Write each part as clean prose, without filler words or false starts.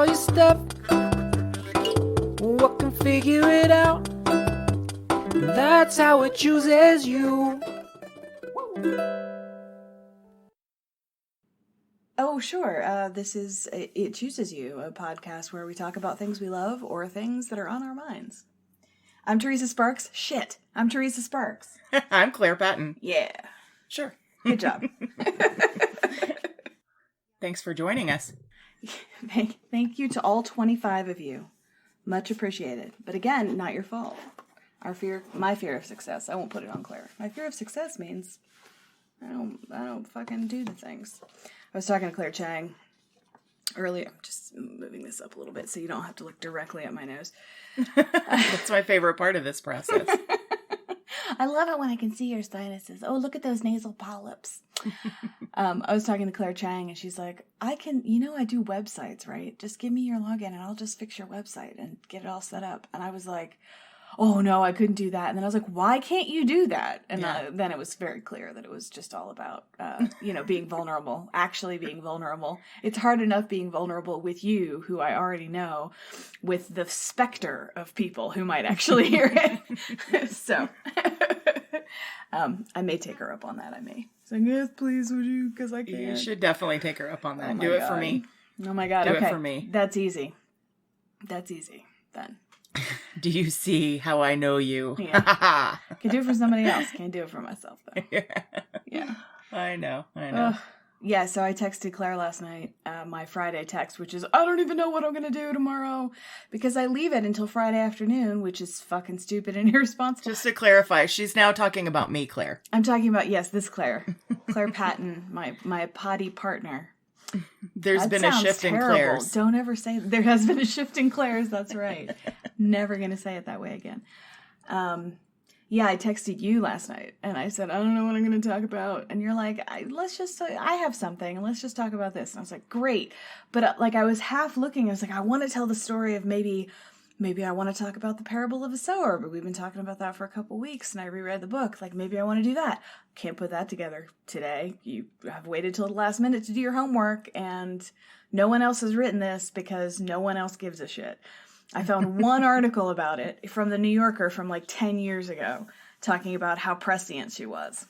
all your stuff. What can figure it out? That's how it chooses you. Oh, sure. This is It Chooses You, a podcast where we talk about things we love or things that are on our minds. I'm Teresa Sparks. Shit. I'm Teresa Sparks. I'm Claire Patton. Yeah. Sure. Good job. Thanks for joining us. Thank you to all 25 of you. Much appreciated. But again, not your fault. My fear of success. I won't put it on Claire. My fear of success means I don't fucking do the things. I was talking to Claire Chang earlier. I'm just moving this up a little bit so you don't have to look directly at my nose. That's my favorite part of this process. I love it when I can see your sinuses. Oh, look at those nasal polyps. I was talking to Claire Chang and she's like, I do websites, right? Just give me your login and I'll just fix your website and get it all set up. And I was like, oh no, I couldn't do that. And then I was like, why can't you do that? And then it was very clear that it was just all about, being vulnerable, actually being vulnerable. It's hard enough being vulnerable with you, who I already know, with the specter of people who might actually hear it. So, I may take her up on that. I may. So, yes, please, would you? Because I can't. You should definitely take her up on that. Oh do it for me. Oh my God. Do okay. it for me. That's easy. Then. Do you see how I know you? Yeah. Can do it for somebody else. Can't do it for myself, though. Yeah. I know. Yeah, so I texted Claire last night, my Friday text, which is, I don't even know what I'm going to do tomorrow, because I leave it until Friday afternoon, which is fucking stupid and irresponsible. Just to clarify, she's now talking about me, Claire. I'm talking about, yes, this Claire. Claire Patton, my potty partner. There's been a shift in Claire's. Don't ever say there has been a shift in Claire's. That's right. Never going to say it that way again. Yeah, I texted you last night and I said, I don't know what I'm going to talk about. And you're like, I have something and let's just talk about this. And I was like, great. But I was half looking. I was like, I want to tell the story of maybe I want to talk about the parable of the sower, but we've been talking about that for a couple weeks and I reread the book. Like, maybe I want to do that. Can't put that together today. You have waited till the last minute to do your homework and no one else has written this because no one else gives a shit. I found one article about it from the New Yorker from like 10 years ago talking about how prescient she was.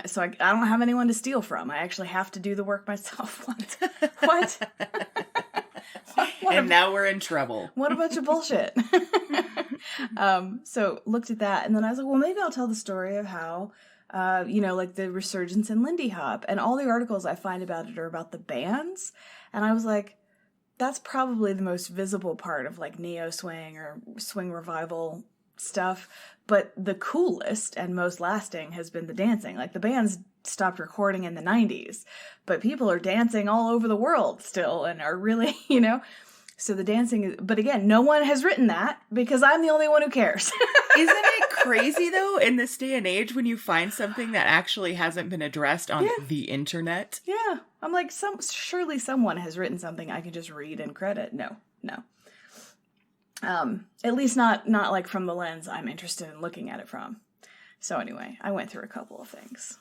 So I don't have anyone to steal from. I actually have to do the work myself. What? Now we're in trouble. What a bunch of bullshit. So looked at that, and then I was like, well, maybe I'll tell the story of how, like the resurgence in Lindy Hop, and all the articles I find about it are about the bands. And I was like, that's probably the most visible part of like neo swing or swing revival stuff. But the coolest and most lasting has been the dancing. Like, the bands stopped recording in the 90s, but people are dancing all over the world still and are really, So the dancing is, but again, no one has written that because I'm the only one who cares. Isn't it crazy though, in this day and age, when you find something that actually hasn't been addressed on the internet? Yeah. I'm like, surely someone has written something I can just read and credit. No. At least not like from the lens I'm interested in looking at it from. So anyway, I went through a couple of things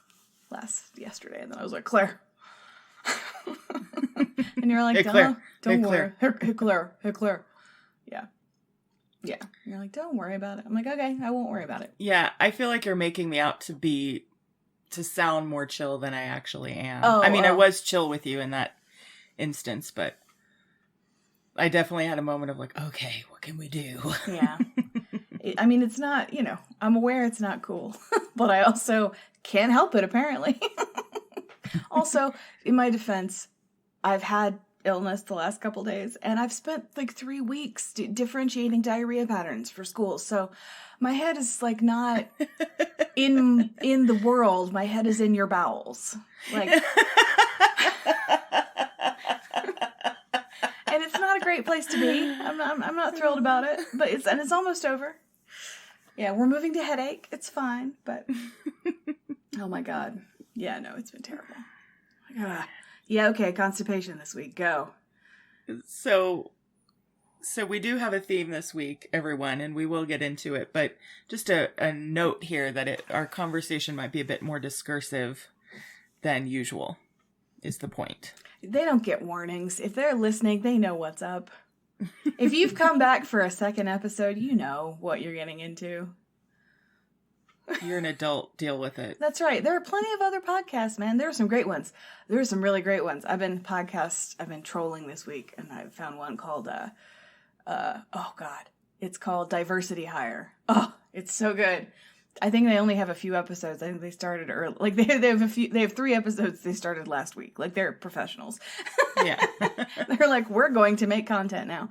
yesterday, and then I was like, Claire. And you're like, hey, Claire. Don't hey, worry. Claire. Hey, Claire. Yeah. You're like, don't worry about it. I'm like, okay, I won't worry about it. Yeah, I feel like you're making me out to sound more chill than I actually am. I was chill with you in that instance, but I definitely had a moment of like, okay, what can we do? Yeah. It's not, I'm aware it's not cool, but I also can't help it, apparently. Also, in my defense, I've had illness the last couple days, and I've spent like 3 weeks differentiating diarrhea patterns for school. So my head is like not in the world. My head is in your bowels. Like, and it's not a great place to be. I'm not thrilled about it, but it's almost over. Yeah, we're moving to headache. It's fine, but oh my God. Yeah, no, it's been terrible. Yeah, okay, constipation this week. Go. So we do have a theme this week, everyone, and we will get into it. But just a note here that our conversation might be a bit more discursive than usual. is the point. They don't get warnings. If they're listening, they know what's up. If you've come back for a second episode, you know what you're getting into. You're an adult. Deal with it. That's right. There are plenty of other podcasts, man. There are some great ones. There are some really great ones. I've been trolling this week, and I found one called, it's called Diversity Hire. Oh, it's so good. I think they only have a few episodes. I think they started early. Like they have 3 episodes they started last week. Like they're professionals. Yeah. They're like, we're going to make content now.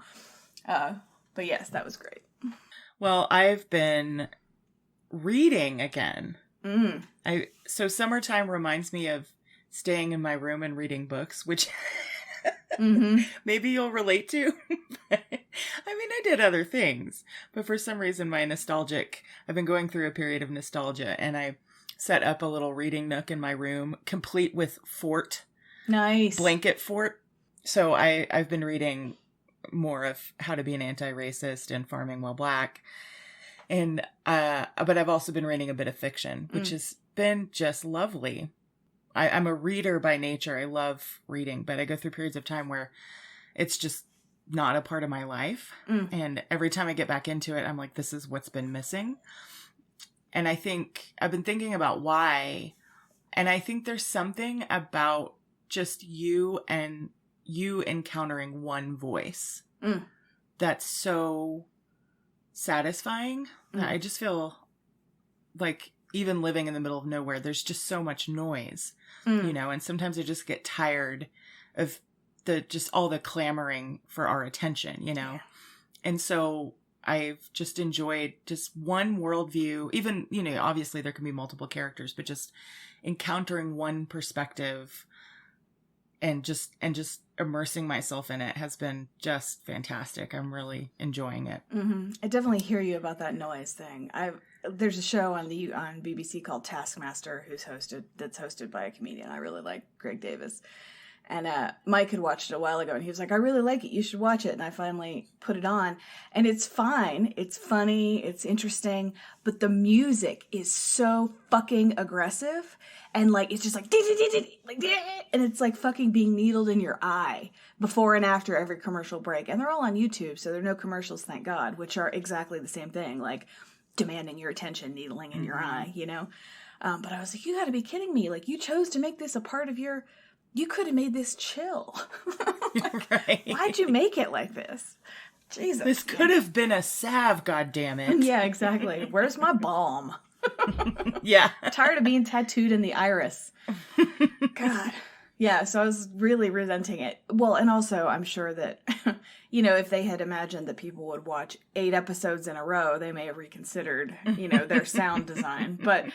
But yes, that was great. Well, I've been reading again. So summertime reminds me of staying in my room and reading books, which maybe you'll relate to. I mean, I did other things, but for some reason I've been going through a period of nostalgia, and I set up a little reading nook in my room, complete with blanket fort. So I've been reading more of How to Be an Anti-Racist and Farming While Black. And, but I've also been reading a bit of fiction, which has been just lovely. I'm a reader by nature. I love reading, but I go through periods of time where it's just not a part of my life. And every time I get back into it, I'm like, this is what's been missing. And I think I've been thinking about why. And I think there's something about just you encountering one voice that's so satisfying. I just feel like even living in the middle of nowhere, there's just so much noise, you know, and sometimes I just get tired of all the clamoring for our attention, you know? Yeah. And so I've just enjoyed just one worldview, even, you know, obviously there can be multiple characters, but just encountering one perspective and just immersing myself in it has been just fantastic. I'm really enjoying it. I definitely hear you about that noise thing. There's a show on BBC called Taskmaster that's hosted by a comedian. I really like Greg Davis. And Mike had watched it a while ago, and he was like, I really like it. You should watch it. And I finally put it on. And it's fine. It's funny. It's interesting. But the music is so fucking aggressive. And, like, it's just like, and it's like fucking being needled in your eye before and after every commercial break. And they're all on YouTube, so there are no commercials, thank God, which are exactly the same thing, like demanding your attention, needling in your eye, you know? But I was like, you gotta be kidding me. Like, you chose to make this a part of your... You could have made this chill. Like, right. Why'd you make it like this? Jesus. This could have been a salve, goddammit. Yeah, exactly. Where's my balm? Yeah. Tired of being tattooed in the iris. God. Yeah, so I was really resenting it. Well, and also I'm sure that, you know, if they had imagined that people would watch 8 episodes in a row, they may have reconsidered, you know, their sound design. But,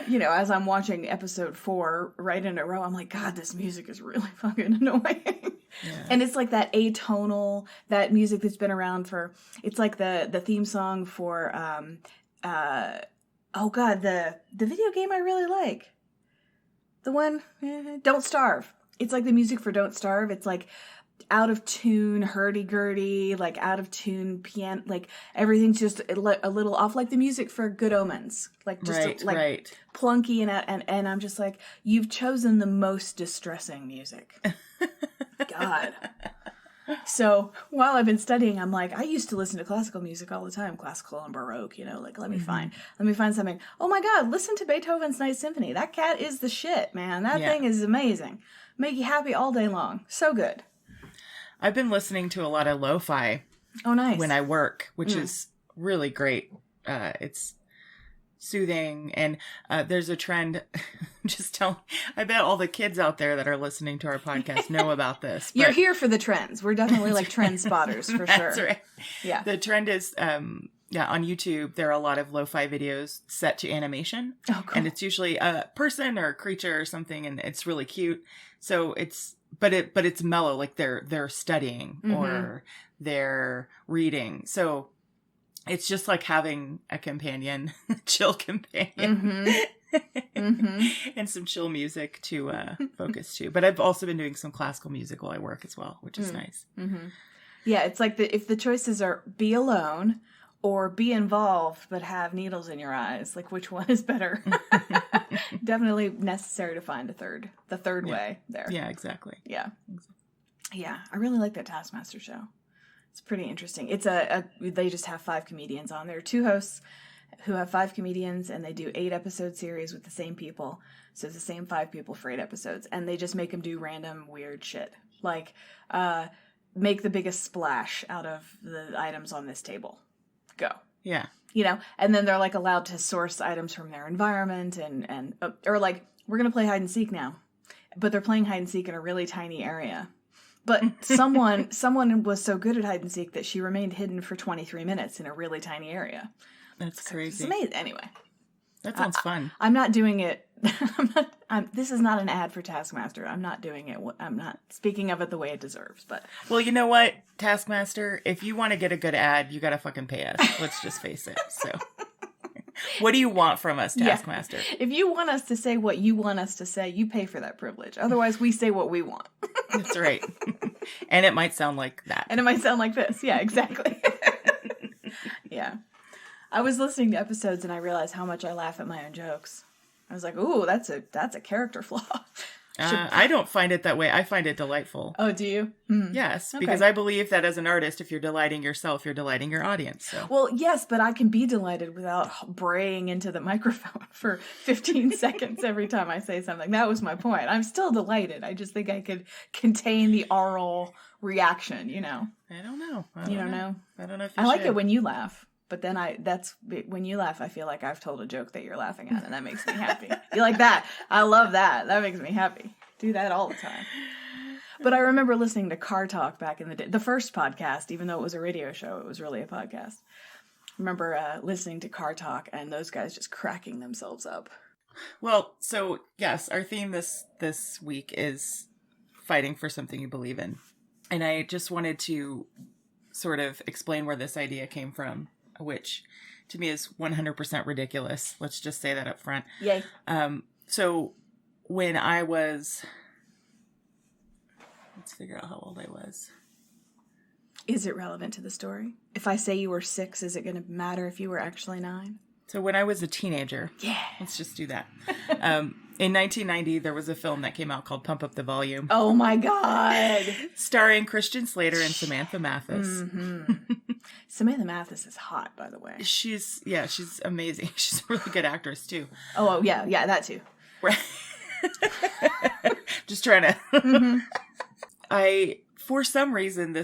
you know, as I'm watching episode 4 right in a row, I'm like, God, this music is really fucking annoying. Yeah. And it's like that atonal, that music that's been around for, it's like the theme song for, oh God, the video game I really like. The one, Don't Starve. It's like the music for Don't Starve. It's like out of tune, hurdy-gurdy, like out of tune piano, like everything's just a little off, like the music for Good Omens. Like just right. Plunky and I'm just like, you've chosen the most distressing music. God. So while I've been studying, I'm like, I used to listen to classical music all the time, classical and Baroque, you know, like let me find something. Oh my God, listen to Beethoven's Ninth Symphony. That cat is the shit, man. That thing is amazing. Make you happy all day long. So good. I've been listening to a lot of lo-fi. Oh, nice. When I work, which is really great. It's soothing, and there's a trend. I bet all the kids out there that are listening to our podcast know about this. You're here for the trends. We're definitely like trend spotters for sure. That's right. Yeah. The trend is, on YouTube, there are a lot of lo-fi videos set to animation. Oh, cool. And it's usually a person or a creature or something, and it's really cute. So but it's mellow, like they're studying or they're reading. So it's just like having a companion, chill companion. And some chill music to focus to. But I've also been doing some classical music while I work as well, which is nice. Yeah, it's like if the choices are be alone or be involved but have needles in your eyes. Like, which one is better? Definitely necessary to find the third way there. Yeah, exactly. Yeah. Yeah, I really like that Taskmaster show. It's pretty interesting. It's they just have 5 comedians on there. 2 hosts who have 5 comedians, and they do 8-episode series with the same people. So it's the same 5 people for 8 episodes, and they just make them do random weird shit. Like, make the biggest splash out of the items on this table. Go. Yeah. You know, and then they're like allowed to source items from their environment and or like, we're going to play hide and seek now, but they're playing hide and seek in a really tiny area. But someone was so good at hide and seek that she remained hidden for 23 minutes in a really tiny area. That's crazy. It's amazing. Anyway. That sounds fun. I'm not doing it. This is not an ad for Taskmaster. I'm not doing it. I'm not speaking of it the way it deserves. But well, you know what, Taskmaster? If you want to get a good ad, you got to fucking pay us. Let's just face it. So what do you want from us, Taskmaster? Yeah. If you want us to say what you want us to say, you pay for that privilege. Otherwise, we say what we want. That's right. And it might sound like that. And it might sound like this. Yeah, exactly. Yeah. I was listening to episodes and I realized how much I laugh at my own jokes. I was like, ooh, that's a character flaw. I don't find it that way. I find it delightful. Oh, do you? Mm. Yes, because I believe that as an artist, if you're delighting yourself, you're delighting your audience. So. Well, yes, but I can be delighted without braying into the microphone for 15 seconds every time I say something. That was my point. I'm still delighted. I just think I could contain the oral reaction, you know. I don't know. You don't know? I don't know if I like it when you laugh. But then when you laugh, I feel like I've told a joke that you're laughing at, and that makes me happy. You like that? I love that. That makes me happy. Do that all the time. But I remember listening to Car Talk back in the day. The first podcast, even though it was a radio show, it was really a podcast. I remember listening to Car Talk and those guys just cracking themselves up. Well, so yes, our theme this week is fighting for something you believe in. And I just wanted to sort of explain where this idea came from, which to me is 100% ridiculous. Let's just say that up front. Yay. So when I was, let's figure out how old I was. Is it relevant to the story? If I say you were 6, is it going to matter if you were actually 9? So when I was a teenager, let's just do that. In 1990, there was a film that came out called Pump Up the Volume. Oh my God. Starring Christian Slater and Samantha Mathis. Mm-hmm. Samantha Mathis is hot, by the way. She's amazing. She's a really good actress, too. Oh yeah, that too. Right. Just trying to... Mm-hmm. I, for some reason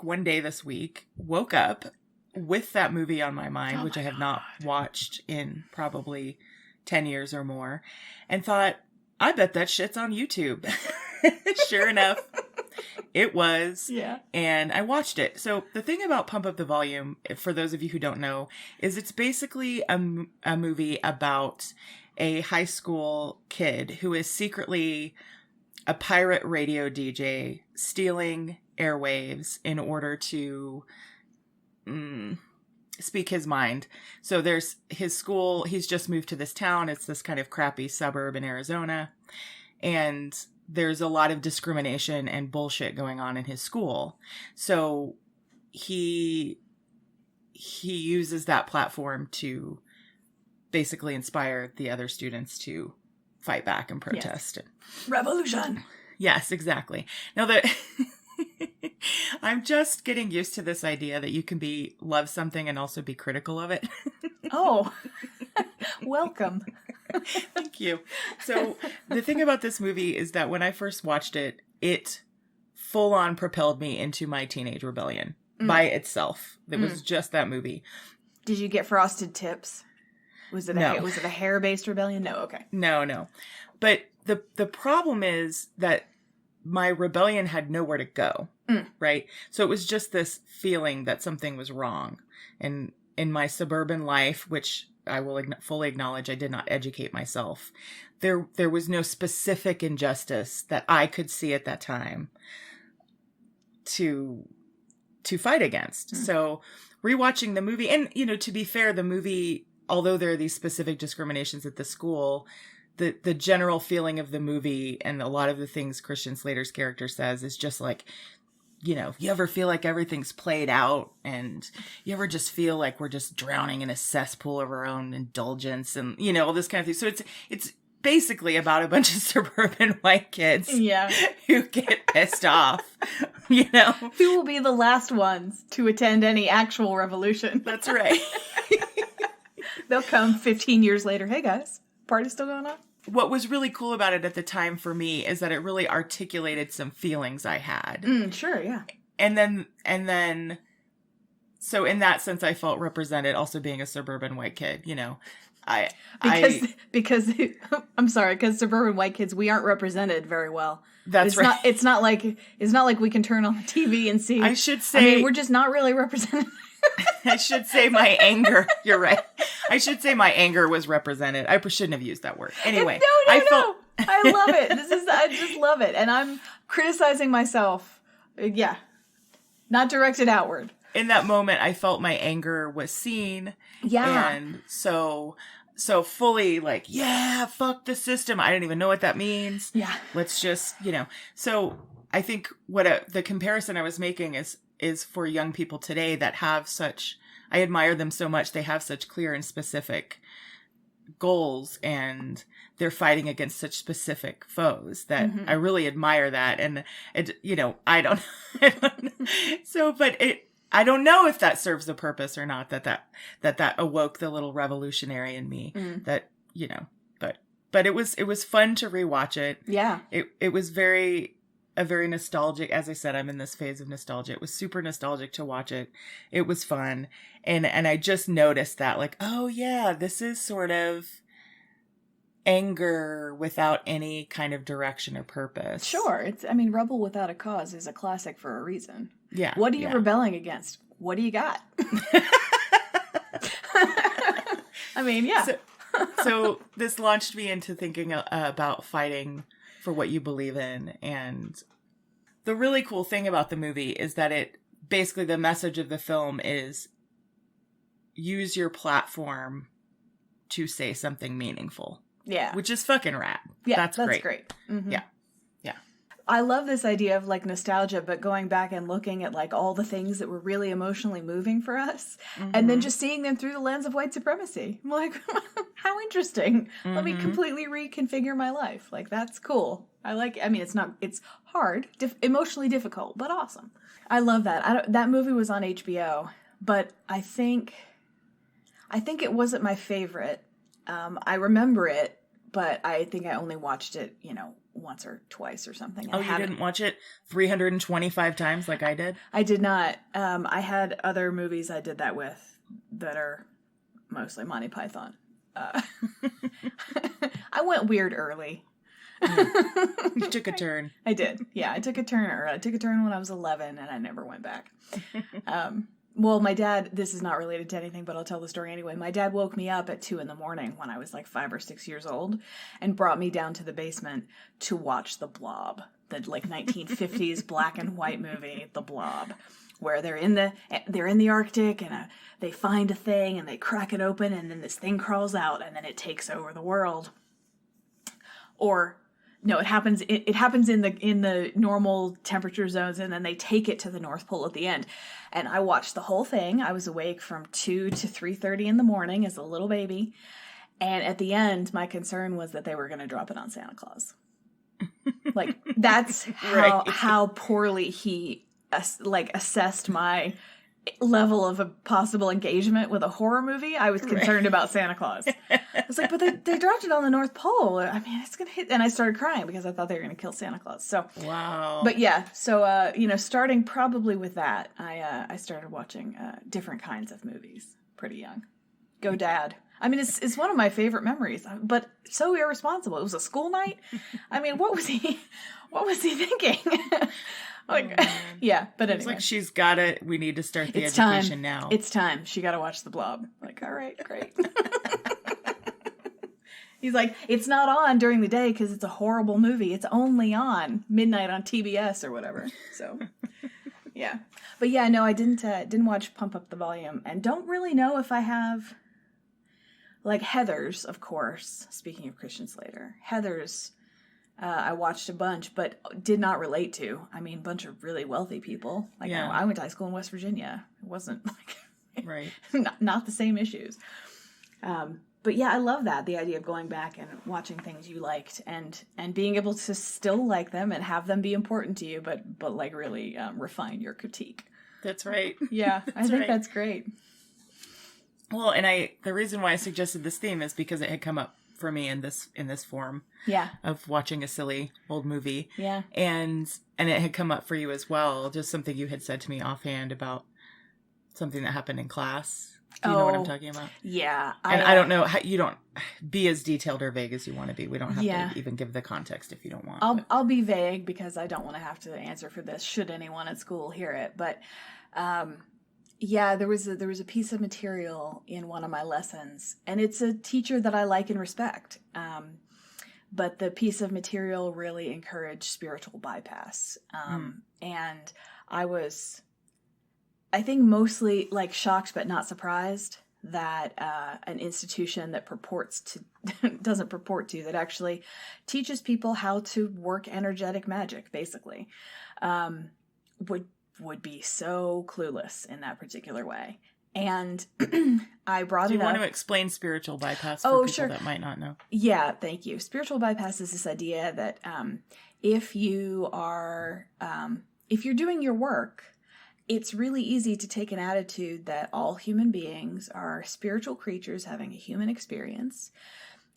one day this week, woke up with that movie on my mind, which I have not watched in probably 10 years or more, and thought, I bet that shit's on YouTube. Sure enough, it was. Yeah. And I watched it. So the thing about Pump Up the Volume, for those of you who don't know, is it's basically a movie about a high school kid who is secretly a pirate radio DJ stealing airwaves in order to speak his mind. So there's his school. He's just moved to this town. It's this kind of crappy suburb in Arizona. And there's a lot of discrimination and bullshit going on in his school. So he uses that platform to basically inspire the other students to fight back and protest. Yes. Revolution. Yes, exactly. Now I'm just getting used to this idea that you can love something and also be critical of it. Oh, welcome. Thank you. So the thing about this movie is that when I first watched it, it full on propelled me into my teenage rebellion by itself. It was just that movie. Did you get frosted tips? Was it a hair-based rebellion? No, okay. No. But the problem is that my rebellion had nowhere to go, right? So it was just this feeling that something was wrong. And in my suburban life, which I will fully acknowledge I did not educate myself, there was no specific injustice that I could see at that time to fight against. So rewatching the movie, and, to be fair, the movie, although there are these specific discriminations at the school, the general feeling of the movie and a lot of the things Christian Slater's character says is just like, you know, you ever feel like everything's played out, and you ever just feel like we're just drowning in a cesspool of our own indulgence, and, you know, all this kind of thing. So it's basically about a bunch of suburban white kids who get pissed off, you know. Who will be the last ones to attend any actual revolution. That's right. They'll come 15 years later. Hey, guys, party's still going on? What was really cool about it at the time for me is that it really articulated some feelings I had. Sure, yeah. And then, so in that sense, I felt represented also being a suburban white kid, you know. Because I'm sorry, because suburban white kids, we aren't represented very well. That's right. It's not like we can turn on the TV and see. I should say, we're just not really represented. I should say my anger. You're right. I should say my anger was represented. I shouldn't have used that word. Anyway, no. I love it. I just love it, and I'm criticizing myself. Yeah, not directed outward. In that moment, I felt my anger was seen. Yeah, and so fully like, yeah, fuck the system. I don't even know what that means. Yeah, let's just, you know. So I think the comparison I was making is for young people today that have such, I admire them so much. They have such clear and specific goals, and they're fighting against such specific foes that I really admire that. And it, you know, I don't know. So, but I don't know if that serves a purpose or not, that awoke the little revolutionary in me that, you know, but it was fun to rewatch it. Yeah. It was very nostalgic. As I said, I'm in this phase of nostalgia. It was super nostalgic to watch it. It was fun. And I just noticed that, like, oh yeah, this is sort of anger without any kind of direction or purpose. Sure. Rebel Without a Cause is a classic for a reason. Yeah. What are you rebelling against? What do you got? Yeah. So this launched me into thinking about fighting for what you believe in. And the really cool thing about the movie is that basically the message of the film is use your platform to say something meaningful. Yeah. Which is fucking rad. Yeah. That's great. Mm-hmm. Yeah. I love this idea of like nostalgia, but going back and looking at like all the things that were really emotionally moving for us, and then just seeing them through the lens of white supremacy. I'm like, how interesting. Let me completely reconfigure my life. Like, that's cool. It's hard, emotionally difficult, but awesome. I love that. That movie was on HBO, but I think it wasn't my favorite. I remember it, but I think I only watched it, once or twice or something. Oh, you didn't watch it 325 times like I did? I did not. I had other movies I did that with that are mostly Monty Python. I went weird early. You took a turn. I did. Yeah, I took a turn early. I took a turn when I was 11 and I never went back. Well, my dad, this is not related to anything, but I'll tell the story anyway. My dad woke me up at 2 a.m. when I was like 5 or 6 years old and brought me down to the basement to watch The Blob, the like 1950s black and white movie, The Blob, where they're in the Arctic and they find a thing and they crack it open and then this thing crawls out and then it takes over the world. Or no, it happens in the normal temperature zones, and then they take it to the North Pole at the end. And I watched the whole thing. I was awake from 2 to 3:30 in the morning as a little baby. And at the end, my concern was that they were going to drop it on Santa Claus. Like, that's how poorly he assessed my level of a possible engagement with a horror movie. I was concerned about Santa Claus. I was like, but they dropped it on the North Pole. It's gonna hit. And I started crying because I thought they were gonna kill Santa Claus. So wow. But yeah, so starting probably with that, I started watching different kinds of movies pretty young. Go Dad. It's one of my favorite memories, but so irresponsible. It was a school night. What was he thinking? Yeah, but anyway. It's like she's got it. We need to start the education now. It's time. She got to watch The Blob. Like, all right, great. He's like, it's not on during the day because it's a horrible movie. It's only on midnight on TBS or whatever. So, yeah. But yeah, no, I didn't watch Pump Up the Volume, and don't really know if I have. Like Heathers, of course. Speaking of Christian Slater, Heathers. I watched a bunch, but did not relate to. I mean, a bunch of really wealthy people. Like, I went to high school in West Virginia. It wasn't like right. not the same issues. But yeah, I love that, the idea of going back and watching things you liked and being able to still like them and have them be important to you, but like really refine your critique. That's right. Yeah, I think that's great. Well, and the reason why I suggested this theme is because it had come up for me in this form. Yeah. Of watching a silly old movie. Yeah. And it had come up for you as well, just something you had said to me offhand about something that happened in class. Do you know what I'm talking about? Yeah. I don't know how, you don't be as detailed or vague as you want to be. We don't have to even give the context if you don't want. I'll be vague because I don't want to have to answer for this should anyone at school hear it. But there was a piece of material in one of my lessons, and it's a teacher that I like and respect. But the piece of material really encouraged spiritual bypass. And I think mostly like shocked but not surprised that an institution that doesn't purport to, that actually teaches people how to work energetic magic, basically, would be so clueless in that particular way. And I brought it up. Do you want to explain spiritual bypass for people that might not know? Yeah, thank you. Spiritual bypass is this idea that if you're doing your work, it's really easy to take an attitude that all human beings are spiritual creatures having a human experience,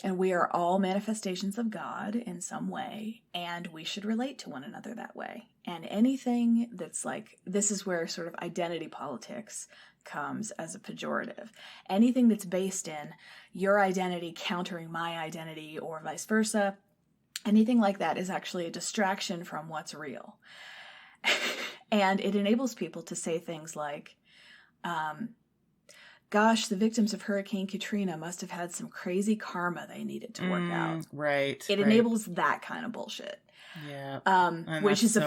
and we are all manifestations of God in some way, and we should relate to one another that way. And anything that's like, this is where sort of identity politics comes as a pejorative. Anything that's based in your identity countering my identity or vice versa, anything like that is actually a distraction from what's real. And it enables people to say things like, gosh, the victims of Hurricane Katrina must have had some crazy karma they needed to work out. Right. It enables that kind of bullshit. Yeah. Which is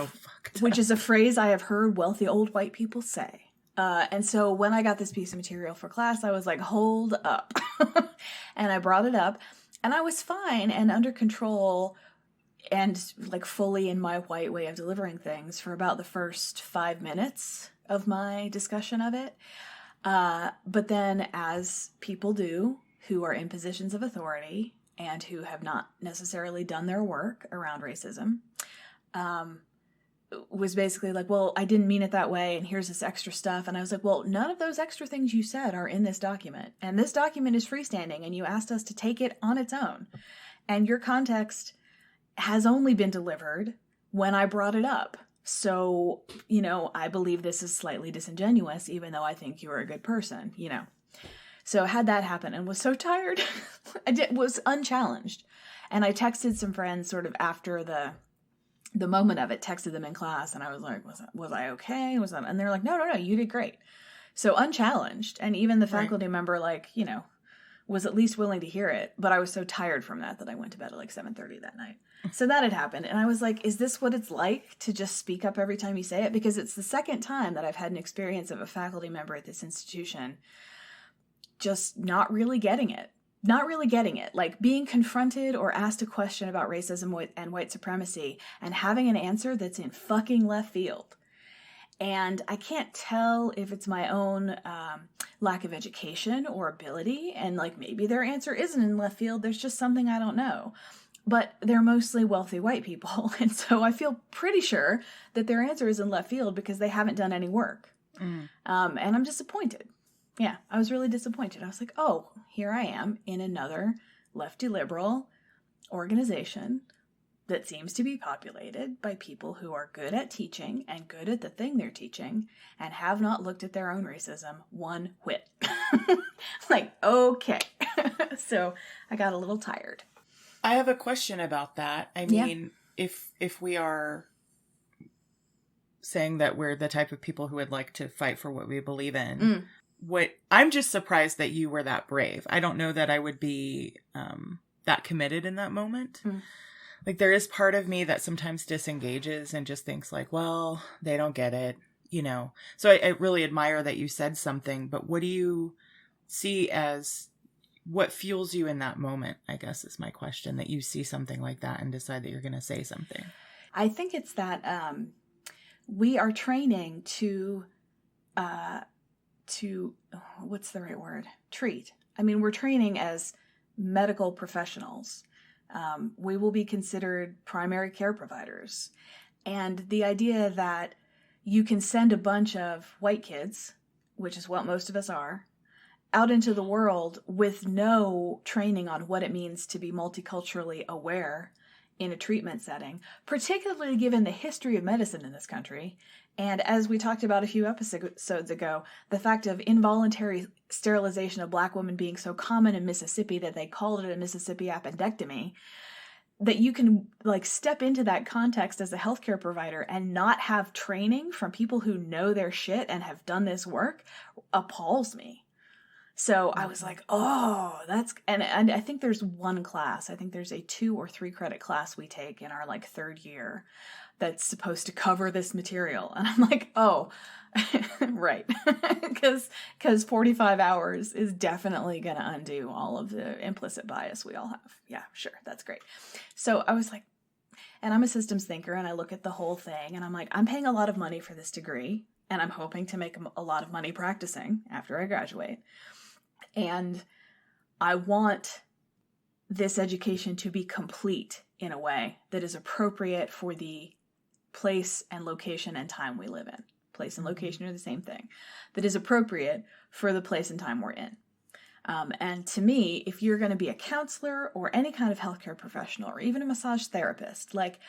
a phrase I have heard wealthy old white people say. And so when I got this piece of material for class, I was like, hold up. And I brought it up, and I was fine and under control and like fully in my white way of delivering things for about the first 5 minutes of my discussion of it. But then, as people do who are in positions of authority and who have not necessarily done their work around racism, was basically like, well, I didn't mean it that way, and here's this extra stuff. And I was like, well, none of those extra things you said are in this document. And this document is freestanding, and you asked us to take it on its own. And your context has only been delivered when I brought it up. So, I believe this is slightly disingenuous, even though I think you're a good person, So I had that happen and was so tired. Was unchallenged. And I texted some friends sort of after the moment of it, texted them in class, and I was like, was I okay? And they're like, no, you did great. So unchallenged. And even the faculty member, was at least willing to hear it. But I was so tired from that I went to bed at 7:30 that night. So that had happened. And I was like, is this what it's like to just speak up every time you say it? Because it's the second time that I've had an experience of a faculty member at this institution just not really getting it. Like being confronted or asked a question about racism and white supremacy and having an answer that's in fucking left field. And I can't tell if it's my own lack of education or ability. And maybe their answer isn't in left field. There's just something I don't know. But they're mostly wealthy white people. And so I feel pretty sure that their answer is in left field because they haven't done any work. And I'm disappointed. Yeah, I was really disappointed. I was like, oh, here I am in another lefty liberal organization that seems to be populated by people who are good at teaching and good at the thing they're teaching and have not looked at their own racism one whit. Okay. So I got a little tired. I have a question about that. I mean, if we are saying that we're the type of people who would like to fight for what we believe in, I'm just surprised that you were that brave. I don't know that I would be that committed in that moment. There is part of me that sometimes disengages and just thinks well, they don't get it, So I really admire that you said something, but what do you see as what fuels you in that moment, I guess is my question, that you see something like that and decide that you're going to say something. I think it's that we are training to what's the right word? Treat. I mean, we're training as medical professionals. We will be considered primary care providers. And the idea that you can send a bunch of white kids, which is what most of us are, out into the world with no training on what it means to be multiculturally aware in a treatment setting, particularly given the history of medicine in this country. And as we talked about a few episodes ago, the fact of involuntary sterilization of Black women being so common in Mississippi that they called it a Mississippi appendectomy, that you can like step into that context as a healthcare provider and not have training from people who know their shit and have done this work appalls me. So I was like, oh, and I think there's one class. I think there's a 2 or 3 credit class we take in our like 3rd year that's supposed to cover this material. And I'm like, oh, right. Because 45 hours is definitely going to undo all of the implicit bias we all have. Yeah, sure. That's great. So I was like, and I'm a systems thinker and I look at the whole thing and I'm like, I'm paying a lot of money for this degree and I'm hoping to make a lot of money practicing after I graduate. And I want this education to be complete in a way that is appropriate for the place and location and time we live in. Place and location are the same thing. That is appropriate for the place and time we're in. And to me, if you're going to be a counselor or any kind of healthcare professional or even a massage therapist, like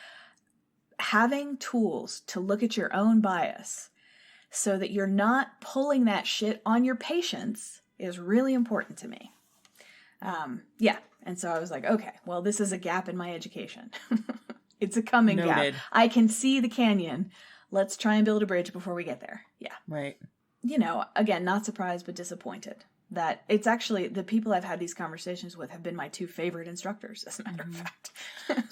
having tools to look at your own bias so that you're not pulling that shit on your patients is really important to me. Yeah. And so I was like, okay, well, this is a gap in my education. It's a coming gap. I can see the canyon. Let's try and build a bridge before we get there. Yeah. Right. You know, again, not surprised, but disappointed that it's actually the people I've had these conversations with have been my 2 favorite instructors, as a matter of fact.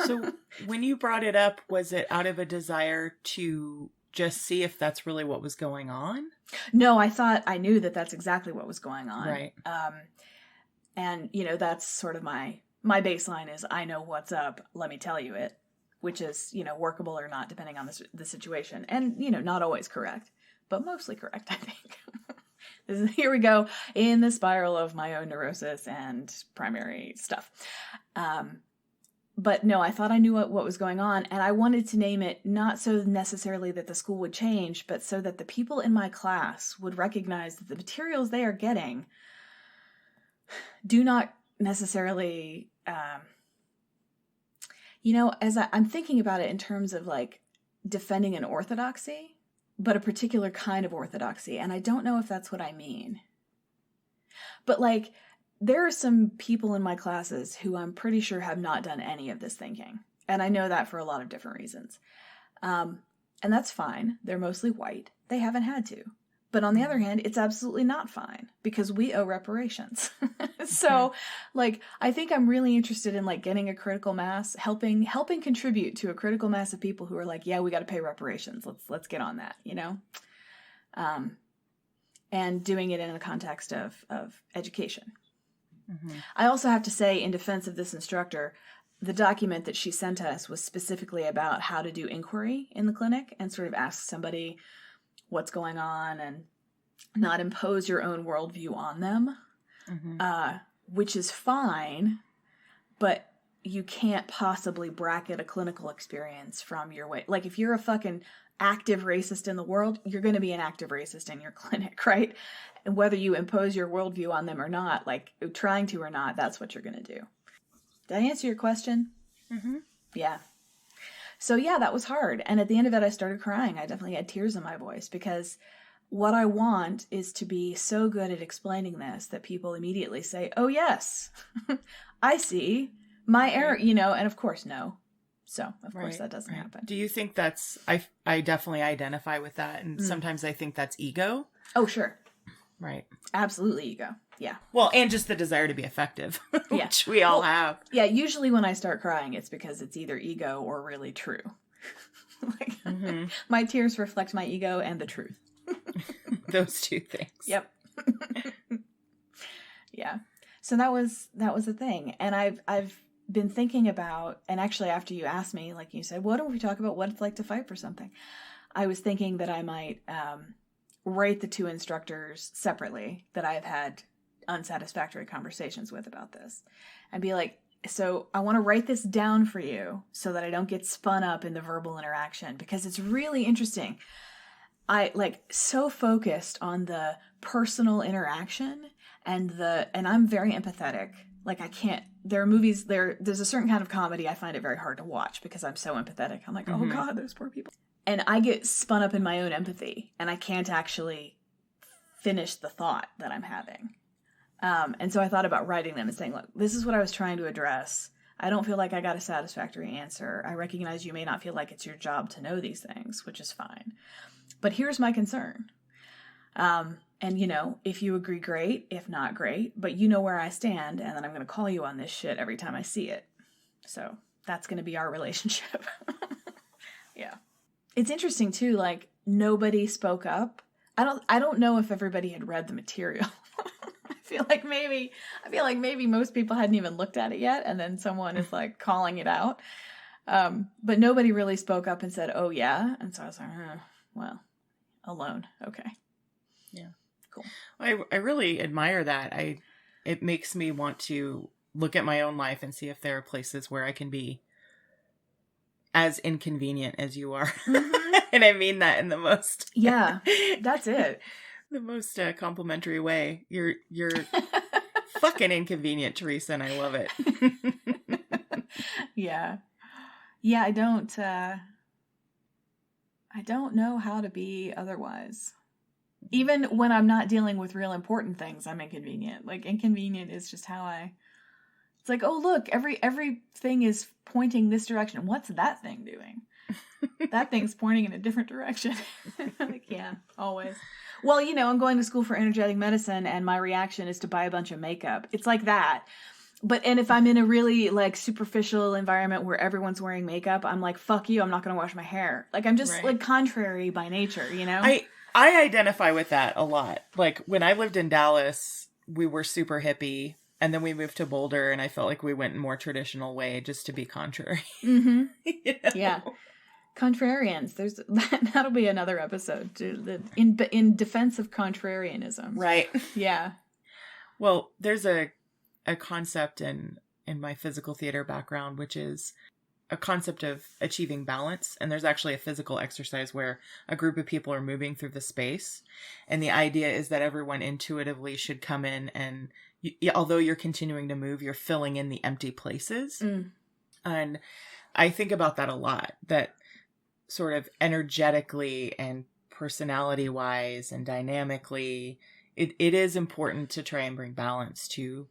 So when you brought it up, was it out of a desire to just see if that's really what was going on? No, I knew that that's exactly what was going on. Right. And, you know, that's sort of my baseline is I know what's up. Let me tell you it, which is, you know, workable or not, depending on the situation. And, you know, not always correct, but mostly correct, I think. Here we go in the spiral of my own neurosis and primary stuff. But no, I thought I knew what was going on, and I wanted to name it not so necessarily that the school would change, but so that the people in my class would recognize that the materials they are getting do not necessarily, you know, as I'm thinking about it in terms of like defending an orthodoxy, but a particular kind of orthodoxy, and I don't know if that's what I mean. But like, there are some people in my classes who I'm pretty sure have not done any of this thinking. And I know that for a lot of different reasons. And that's fine. They're mostly white. They haven't had to. But on the other hand, it's absolutely not fine because we owe reparations. So like, I think I'm really interested in like getting a critical mass, helping contribute to a critical mass of people who are like, yeah, we got to pay reparations. Let's get on that, you know? And doing it in the context of education. Mm-hmm. I also have to say, in defense of this instructor, the document that she sent us was specifically about how to do inquiry in the clinic and sort of ask somebody what's going on and not impose your own worldview on them, which is fine, but you can't possibly bracket a clinical experience from your way. Like, if you're a fucking active racist in the world, you're going to be an active racist in your clinic, right? And whether you impose your worldview on them or not, like trying to or not, that's what you're going to do. Did I answer your question? Mm-hmm. Yeah. So yeah, that was hard. And at the end of it, I started crying. I definitely had tears in my voice because what I want is to be so good at explaining this that people immediately say, oh yes, I see my error, you know, and of course, no. So of course that doesn't happen. Do you think that's, I definitely identify with that. And sometimes I think that's ego. Oh, sure. Right. Absolutely ego. Yeah. Well, and just the desire to be effective, which we all have. Yeah. Usually when I start crying, it's because it's either ego or really true. Like, my tears reflect my ego and the truth. Those two things. Yep. Yeah. So that was a thing. And I've been thinking about, and actually after you asked me, like you said, what if we talk about what it's like to fight for something? I was thinking that I might rate the two instructors separately that I've had unsatisfactory conversations with about this, and be like, so I want to write this down for you so that I don't get spun up in the verbal interaction, because it's really interesting. I so focused on the personal interaction and I'm very empathetic. Like I can't, there are movies, there's a certain kind of comedy I find it very hard to watch because I'm so empathetic. I'm like, oh God, those poor people. And I get spun up in my own empathy and I can't actually finish the thought that I'm having. And so I thought about writing them and saying, look, this is what I was trying to address. I don't feel like I got a satisfactory answer. I recognize you may not feel like it's your job to know these things, which is fine. But here's my concern. And, you know, if you agree, great. If not, great. But you know where I stand, and then I'm going to call you on this shit every time I see it. So that's going to be our relationship. Yeah. It's interesting, too, like, nobody spoke up. I don't know if everybody had read the material. I feel like maybe most people hadn't even looked at it yet, and then someone is, like, calling it out. But nobody really spoke up and said, oh, yeah. And so I was like, well, alone. Okay. Yeah. Cool. I really admire that. It makes me want to look at my own life and see if there are places where I can be as inconvenient as you are. Mm-hmm. And I mean that in the most... Yeah, that's it. The most complimentary way. You're fucking inconvenient, Teresa, and I love it. Yeah. Yeah, I don't know how to be otherwise. Even when I'm not dealing with real important things, I'm inconvenient. Like, inconvenient is just how it's like, oh, look, everything is pointing this direction. What's that thing doing? That thing's pointing in a different direction. Like, yeah, always. Well, you know, I'm going to school for energetic medicine, and my reaction is to buy a bunch of makeup. It's like that. And if I'm in a really, like, superficial environment where everyone's wearing makeup, I'm like, fuck you, I'm not going to wash my hair. Like, I'm just, like, contrary by nature, you know? I identify with that a lot. Like, when I lived in Dallas, we were super hippie, and then we moved to Boulder, and I felt like we went in a more traditional way just to be contrary. Mm-hmm. You know? Yeah. Contrarians. That'll be another episode, too. In defense of contrarianism. Right. Yeah. Well, there's a concept in my physical theater background, which is a concept of achieving balance. And there's actually a physical exercise where a group of people are moving through the space. And the idea is that everyone intuitively should come in and although you're continuing to move, you're filling in the empty places. Mm. And I think about that a lot, that sort of energetically and personality wise and dynamically, it is important to try and bring balance to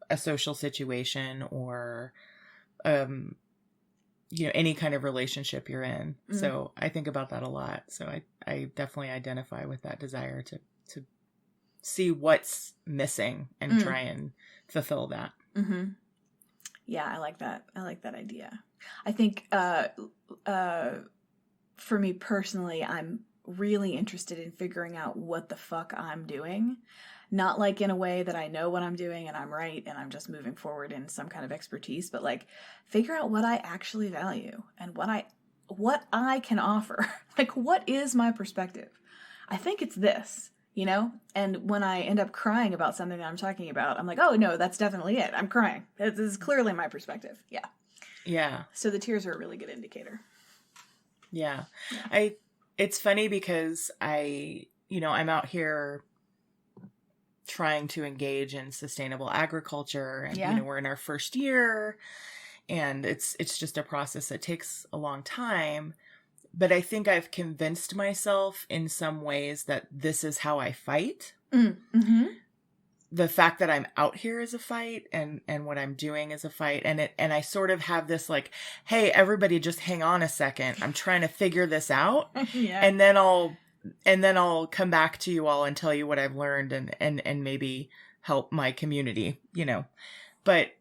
a social situation or, any kind of relationship you're in. Mm. So I think about that a lot. So I definitely identify with that desire to see what's missing and try and fulfill that. Mm-hmm. Yeah, I like that. I like that idea. I think for me personally, I'm really interested in figuring out what the fuck I'm doing. Not like in a way that I know what I'm doing and I'm right and I'm just moving forward in some kind of expertise, but like figure out what I actually value and what I can offer. Like, what is my perspective? I think it's this, you know? And when I end up crying about something that I'm talking about, I'm like, oh no, that's definitely it. I'm crying. This is clearly my perspective. Yeah. Yeah. So the tears are a really good indicator. Yeah. It's funny because I'm out here trying to engage in sustainable agriculture and we're in our first year and it's just a process that takes a long time, but I think I've convinced myself in some ways that this is how I fight. Mm-hmm. The fact that I'm out here is a fight and what I'm doing is a fight. And I sort of have this like, hey, everybody just hang on a second. I'm trying to figure this out. Yeah. And then I'll come back to you all and tell you what I've learned and maybe help my community, you know. But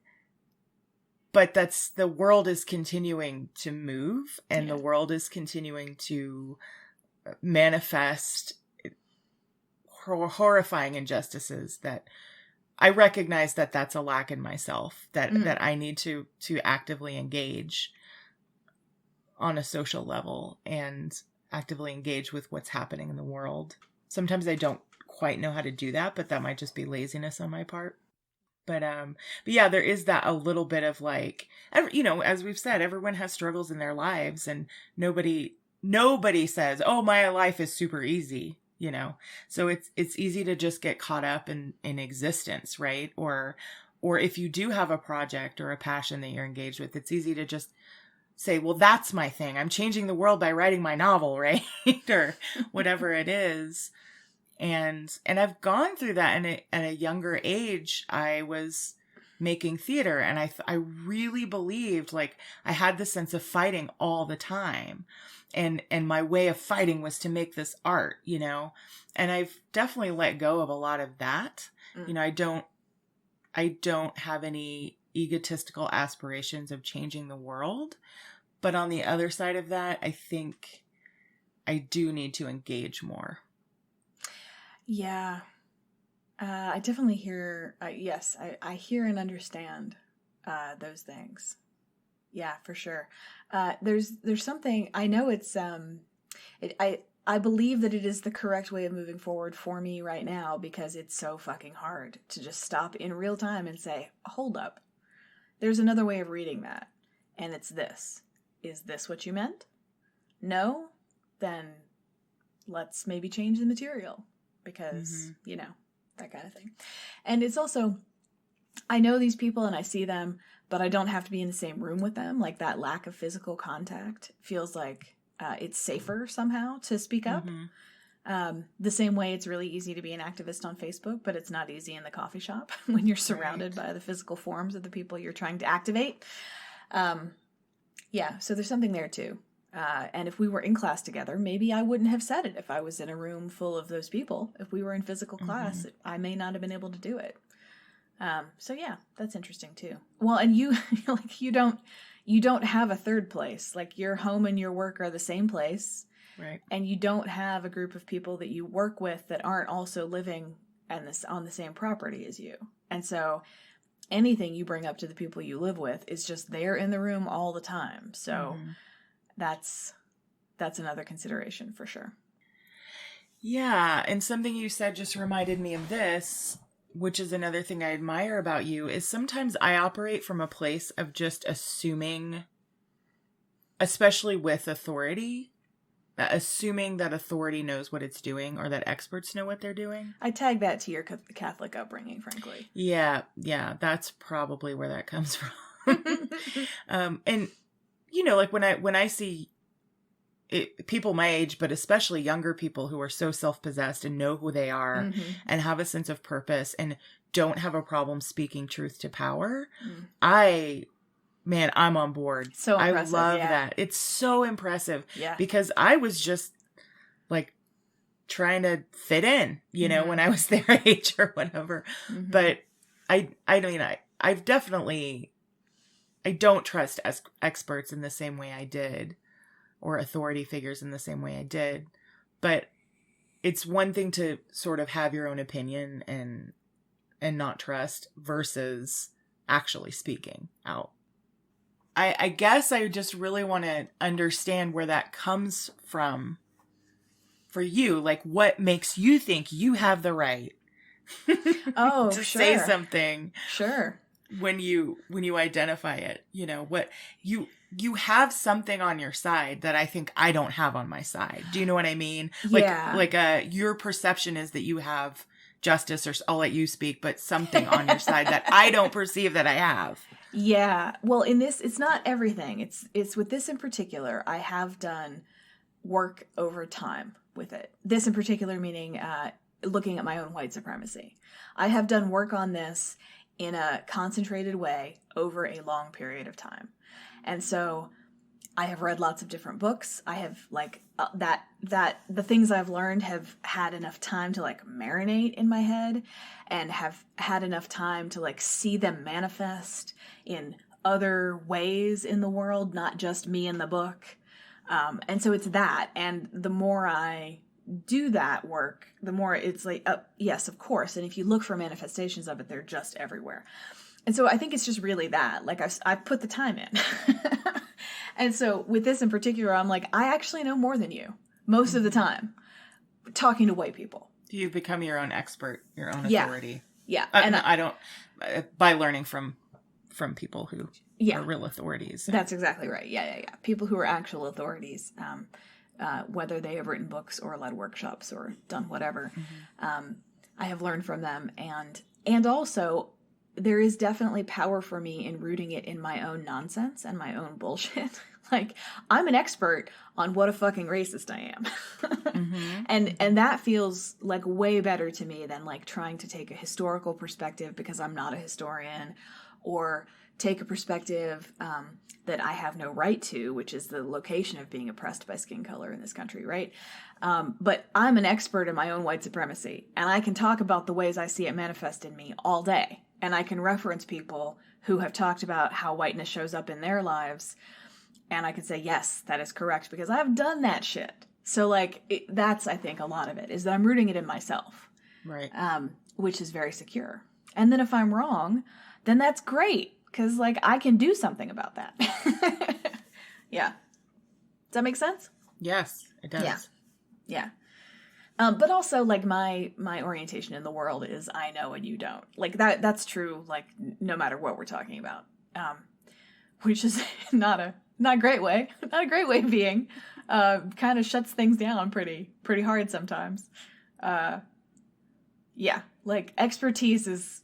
that's, the world is continuing to move and the world is continuing to manifest horrifying injustices that I recognize that that's a lack in myself, that I need to actively engage on a social level and actively engage with what's happening in the world. Sometimes I don't quite know how to do that, but that might just be laziness on my part. But yeah, there is that a little bit of like, as we've said, everyone has struggles in their lives, and nobody says, "Oh, my life is super easy," So it's easy to just get caught up in existence, right? Or if you do have a project or a passion that you're engaged with, it's easy to just say, "Well, that's my thing. I'm changing the world by writing my novel," right? Or whatever it is. And I've gone through that at a younger age. I was making theater, and I really believed, like, I had the sense of fighting all the time. And my way of fighting was to make this art, and I've definitely let go of a lot of that. I don't have any egotistical aspirations of changing the world. But on the other side of that, I think I do need to engage more. Yeah. I definitely hear, yes, I hear and understand those things. Yeah, for sure. There's something, I know it's, I believe that it is the correct way of moving forward for me right now, because it's so fucking hard to just stop in real time and say, hold up, there's another way of reading that. And it's this. Is this what you meant? No? Then let's maybe change the material. Because, that kind of thing. And it's also, I know these people and I see them, but I don't have to be in the same room with them. Like, that lack of physical contact feels like it's safer somehow to speak up. The same way it's really easy to be an activist on Facebook, but it's not easy in the coffee shop when you're surrounded by the physical forms of the people you're trying to activate. Yeah, so there's something there too. And if we were in class together, maybe I wouldn't have said it if I was in a room full of those people. If we were in physical class, I may not have been able to do it. So yeah, that's interesting too. Well, and you, like, you don't have a third place. Like, your home and your work are the same place. Right. And you don't have a group of people that you work with that aren't also living on the same property as you. And so anything you bring up to the people you live with is just there in the room all the time. So that's another consideration for sure. Yeah. And something you said just reminded me of this, which is another thing I admire about you, is sometimes I operate from a place of just assuming, especially with authority, assuming that authority knows what it's doing, or that experts know what they're doing. I tag that to your Catholic upbringing, frankly. Yeah, that's probably where that comes from. And like when I see people my age, but especially younger people who are so self-possessed and know who they are and have a sense of purpose and don't have a problem speaking truth to power, I'm on board. So impressive. I love that. It's so impressive. Yeah. Because I was just like trying to fit in, when I was their age or whatever. But I've definitely, I don't trust experts in the same way I did, or authority figures in the same way I did. But it's one thing to sort of have your own opinion and not trust versus actually speaking out. I guess I just really want to understand where that comes from for you. Like, what makes you think you have the right to say something? Sure. When you identify it, what you have something on your side that I think I don't have on my side. Do you know what I mean? Yeah. Your perception is that you have justice, or I'll let you speak, but something on your side that I don't perceive that I have. Yeah. Well, in this, it's not everything. It's with this in particular, I have done work over time with it. This in particular meaning looking at my own white supremacy. I have done work on this in a concentrated way over a long period of time. And so I have read lots of different books. I have that the things I've learned have had enough time to marinate in my head, and have had enough time to see them manifest in other ways in the world, not just me in the book. And so it's that. And the more I do that work, the more it's like, yes, of course. And if you look for manifestations of it, they're just everywhere. And so I think it's just really that, like, I've put the time in. And so with this in particular, I'm like, I actually know more than you most of the time, talking to white people. You become your own expert, your own authority. Yeah. And I don't, by learning from people who are real authorities. That's exactly right. Yeah. People who are actual authorities, whether they have written books or led workshops or done whatever. I have learned from them. And also, there is definitely power for me in rooting it in my own nonsense and my own bullshit. Like, I'm an expert on what a fucking racist I am. And that feels like way better to me than like trying to take a historical perspective because I'm not a historian, or take a perspective that I have no right to, which is the location of being oppressed by skin color in this country, right? But I'm an expert in my own white supremacy, and I can talk about the ways I see it manifest in me all day. And I can reference people who have talked about how whiteness shows up in their lives, and I can say, yes, that is correct, because I've done that shit. So, like, that's, I think, a lot of it, is that I'm rooting it in myself. Right. Which is very secure. And then if I'm wrong, then that's great, because, like, I can do something about that. Yeah. Does that make sense? Yes, it does. Yeah. But also, like, my orientation in the world is I know and you don't. Like, that's true, like, no matter what we're talking about. Which is not a great way. Not a great way of being. Kind of shuts things down pretty hard sometimes. Yeah. Like, expertise is...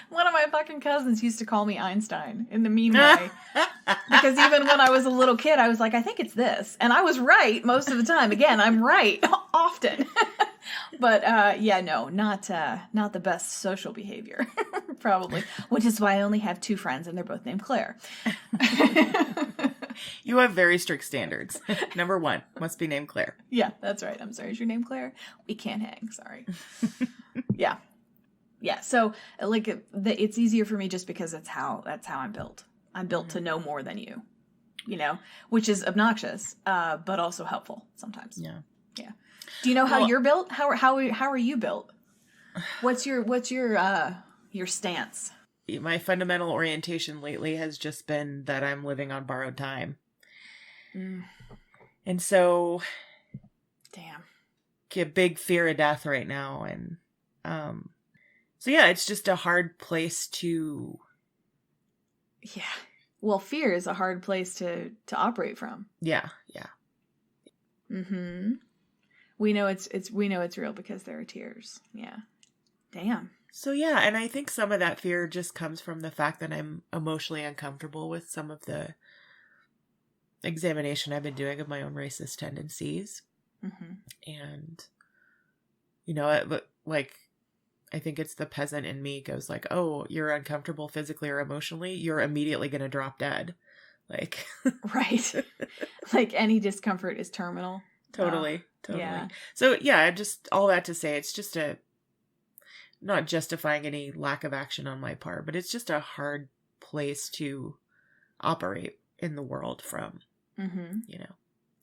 One of my fucking cousins used to call me Einstein in the mean way. Because even when I was a little kid, I was like, I think it's this. And I was right most of the time. Again, I'm right often. But no, not the best social behavior, probably. Which is why I only have 2 friends, and they're both named Claire. You have very strict standards. Number 1, must be named Claire. Yeah, that's right. I'm sorry, is your name Claire? We can't hang, sorry. Yeah. Yeah, so, like, it's easier for me just because that's how I'm built. I'm built to know more than you, which is obnoxious, but also helpful sometimes. Yeah. Do you know how you're built? How are you built? What's your stance? My fundamental orientation lately has just been that I'm living on borrowed time. And so... Damn. A big fear of death right now, and... So yeah, it's just a hard place to... Yeah. Well, fear is a hard place to operate from. Yeah. Mm-hmm. We know it's real because there are tears. Yeah. Damn. So yeah, and I think some of that fear just comes from the fact that I'm emotionally uncomfortable with some of the examination I've been doing of my own racist tendencies. And, like... I think it's the peasant in me goes like, oh, you're uncomfortable physically or emotionally, you're immediately going to drop dead. Like, right. Like any discomfort is terminal. Totally. Yeah. So yeah, just all that to say, it's just not justifying any lack of action on my part, but it's just a hard place to operate in the world from,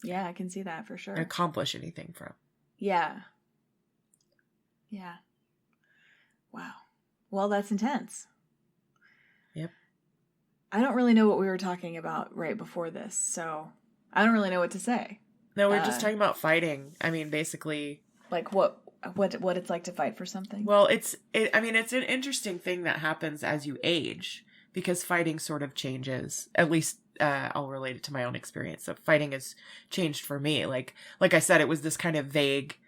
Yeah, I can see that for sure. Accomplish anything from. Yeah. Wow. Well, that's intense. Yep. I don't really know what we were talking about right before this, so I don't really know what to say. No, we're just talking about fighting. I mean, basically... Like what it's like to fight for something? Well, it's an interesting thing that happens as you age, because fighting sort of changes. At least I'll relate it to my own experience. So fighting has changed for me. Like I said, it was this kind of vague...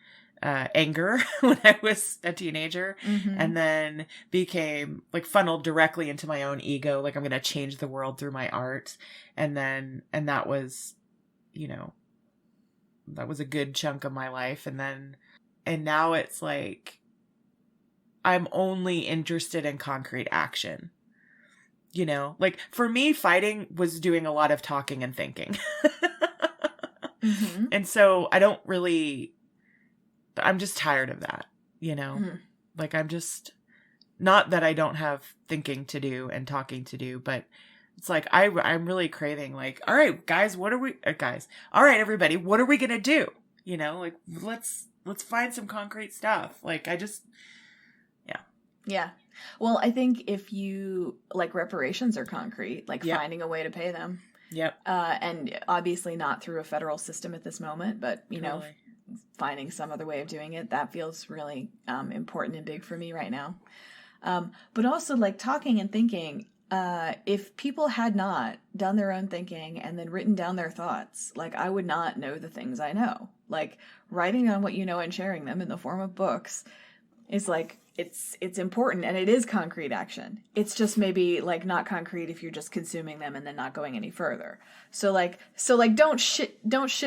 anger when I was a teenager, and then became like funneled directly into my own ego. Like, I'm going to change the world through my art. And that was, that was a good chunk of my life. And now it's like, I'm only interested in concrete action. Like for me, fighting was doing a lot of talking and thinking. And so I don't really, I'm just tired of that, Like, I'm just, not that I don't have thinking to do and talking to do, but it's like, I'm really craving, like, all right, guys, all right, everybody, what are we going to do? You know, like, let's find some concrete stuff. Like, Yeah. Well, I think if you, like, reparations are concrete, like finding a way to pay them. Yep. And obviously not through a federal system at this moment, but, you know, finding some other way of doing it, that feels really important and big for me right now. But also, like, talking and thinking, if people had not done their own thinking and then written down their thoughts, like, I would not know the things I know. Like, writing down what you know and sharing them in the form of books is, like, it's important, and it is concrete action. It's just maybe, like, not concrete if you're just consuming them and then not going any further. So don't shit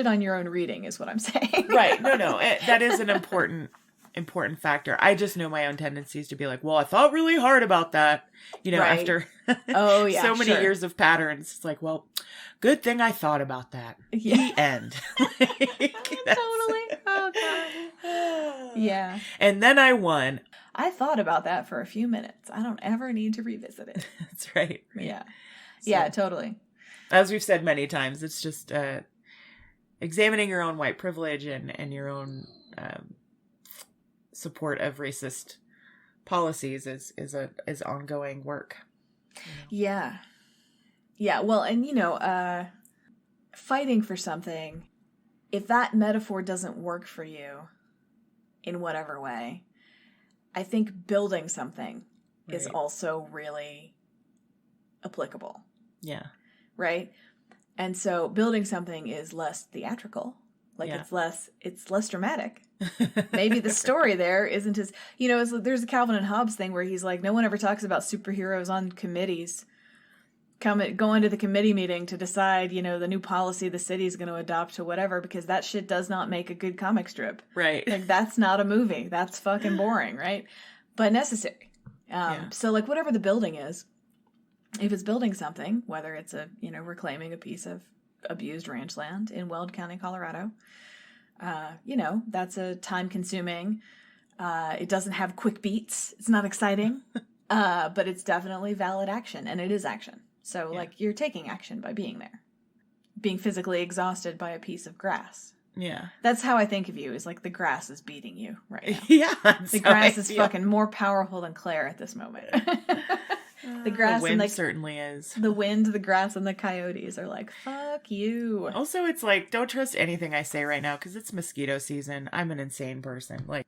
on your own reading is what I'm saying. Right. No. That is an important factor. I just know my own tendencies to be like, well, I thought really hard about that, you know, after so many years of patterns. It's like, well, good thing I thought about that. Yeah. The end. Totally. Oh, God. Yeah. And then I won. I thought about that for a few minutes. I don't ever need to revisit it. That's right. Yeah. So, yeah, totally. As we've said many times, it's just examining your own white privilege and your own support of racist policies is ongoing work. You know? Yeah. Yeah. Well, and, you know, fighting for something, if that metaphor doesn't work for you in whatever way, I think building something is also really applicable. Yeah. Right? And so building something is less theatrical. Like it's less dramatic. Maybe the story there isn't as, you know, there's a Calvin and Hobbes thing where he's like, no one ever talks about superheroes on committees. Go into the committee meeting to decide, you know, the new policy the city's going to adopt to whatever, because that shit does not make a good comic strip. Right. Like, that's not a movie. That's fucking boring, right? But necessary. So, like, whatever the building is, if it's building something, whether it's reclaiming a piece of abused ranch land in Weld County, Colorado, that's a time-consuming. It doesn't have quick beats. It's not exciting, but it's definitely valid action, and it is action. So, like, you're taking action by being there. Being physically exhausted by a piece of grass. Yeah. That's how I think of you, is like the grass is beating you right now. Yeah. The grass is fucking more powerful than Claire at this moment. The grass, the wind and certainly is. The wind, the grass, and the coyotes are like, fuck you. Also, it's like, don't trust anything I say right now, because it's mosquito season. I'm an insane person. Like,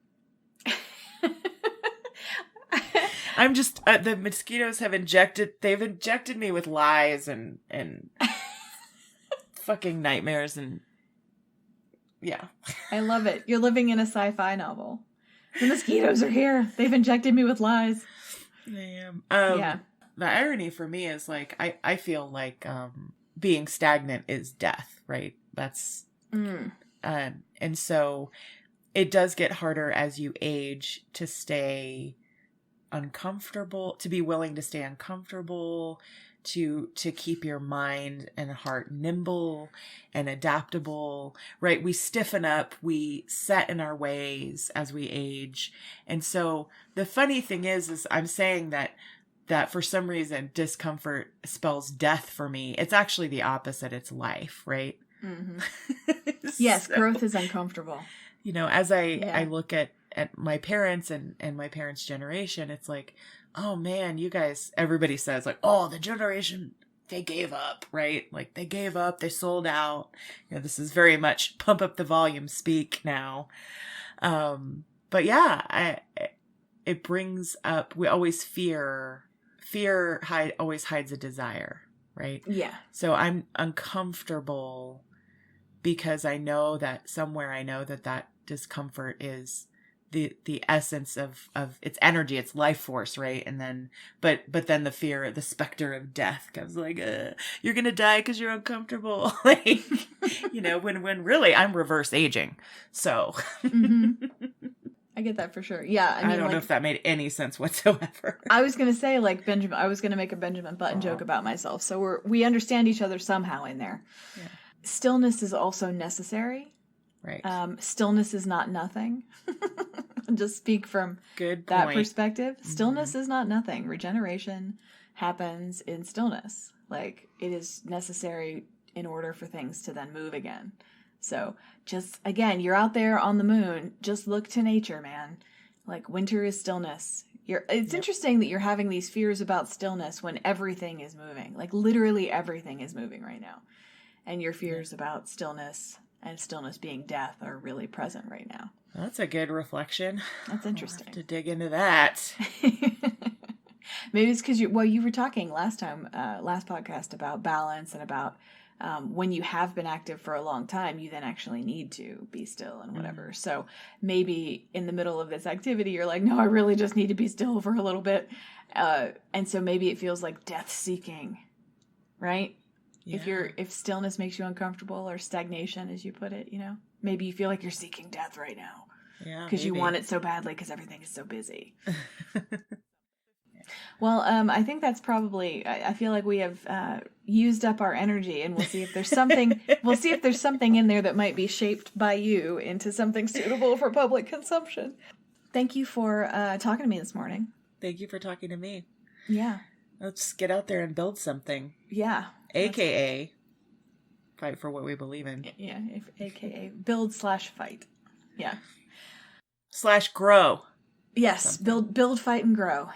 I'm just, the mosquitoes they've injected me with lies and fucking nightmares and, yeah. I love it. You're living in a sci-fi novel. The mosquitoes are here. They've injected me with lies. I am. The irony for me is, like, I feel like being stagnant is death, right? That's, and so it does get harder as you age to stay uncomfortable, to be willing to stay uncomfortable, to keep your mind and heart nimble and adaptable, right? We stiffen up, we set in our ways as we age. And so the funny thing is I'm saying that for some reason discomfort spells death for me. It's actually the opposite. It's life, right? Mm-hmm. Yes, growth is uncomfortable. You know, as I look at my parents and my parents' generation, it's like, oh man, you guys, everybody says like, oh, the generation, they gave up, right? Like, they gave up, they sold out. You know, this is very much pump up the volume speak now. But yeah, it brings up, we always fear always hides a desire, right? Yeah. So I'm uncomfortable because I know that somewhere that discomfort is the essence of its energy, its life force, right? And then, but then the fear, the specter of death comes, like, you're gonna die because you're uncomfortable, like, you know, when really I'm reverse aging. So, I get that for sure. Yeah, I don't know if that made any sense whatsoever. I was gonna say, like, I was gonna make a Benjamin Button joke about myself. So we understand each other somehow in there. Yeah. Stillness is also necessary. Right. Stillness is not nothing. Just speak from that perspective. Stillness is not nothing. Regeneration happens in stillness. Like, it is necessary in order for things to then move again. So just, again, you're out there on the moon. Just look to nature, man. Like, winter is stillness. It's interesting that you're having these fears about stillness when everything is moving. Like, literally everything is moving right now. And your fears about stillness and stillness being death are really present right now. That's a good reflection. That's interesting. I'll have to dig into that. Maybe it's because you were talking last podcast about balance and about when you have been active for a long time, you then actually need to be still and whatever. So maybe in the middle of this activity, you're like, no, I really just need to be still for a little bit. And so maybe it feels like death seeking, right? Yeah. If stillness makes you uncomfortable, or stagnation, as you put it, maybe you feel like you're seeking death right now. Yeah. Because you want it so badly because everything is so busy. Well, I think that's probably, I feel like we have used up our energy, and we'll see if there's something, in there that might be shaped by you into something suitable for public consumption. Thank you for talking to me this morning. Thank you for talking to me. Yeah. Let's get out there and build something. Yeah. AKA fight for what we believe in. Yeah. AKA build/fight. Yeah. /grow. Yes. Something. Build, fight, and grow.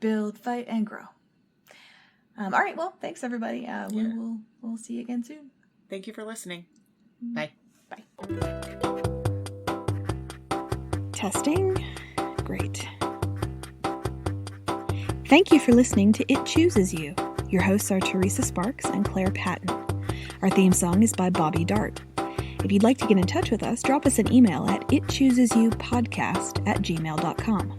Build, fight, and grow. All right. Well, thanks everybody. We'll see you again soon. Thank you for listening. Bye. Bye. Testing. Great. Thank you for listening to It Chooses You. Your hosts are Teresa Sparks and Claire Patton. Our theme song is by Bobby Dart. If you'd like to get in touch with us, drop us an email at itchoosesyoupodcast@gmail.com.